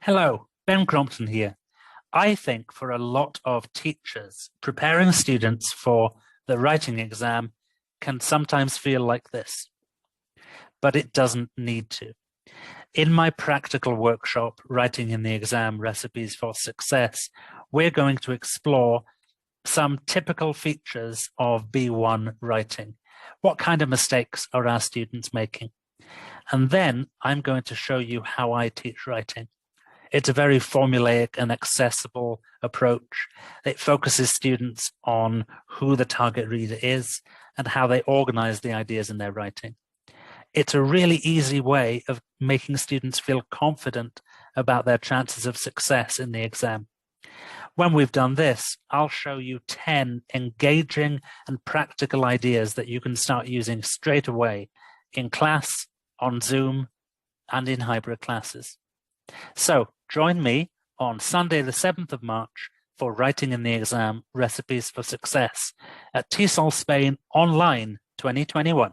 Hello, Ben Crompton here. I think for a lot of teachers, preparing students for the writing exam can sometimes feel like this, but it doesn't need to. In my practical workshop, Writing in the Exam Recipes for Success, we're going to explore some typical features of B1 writing. What kind of mistakes are our students making? And then I'm going to show you how I teach writing. It's a very formulaic and accessible approach. It focuses students on who the target reader is and how they organize the ideas in their writing. It's a really easy way of making students feel confident about their chances of success in the exam. When we've done this, I'll show you 10 engaging and practical ideas that you can start using straight away in class, on Zoom, and in hybrid classes. So join me on Sunday, the 7th of March for Writing in the Exam Recipes for Success at TESOL-SPAIN Online 2021.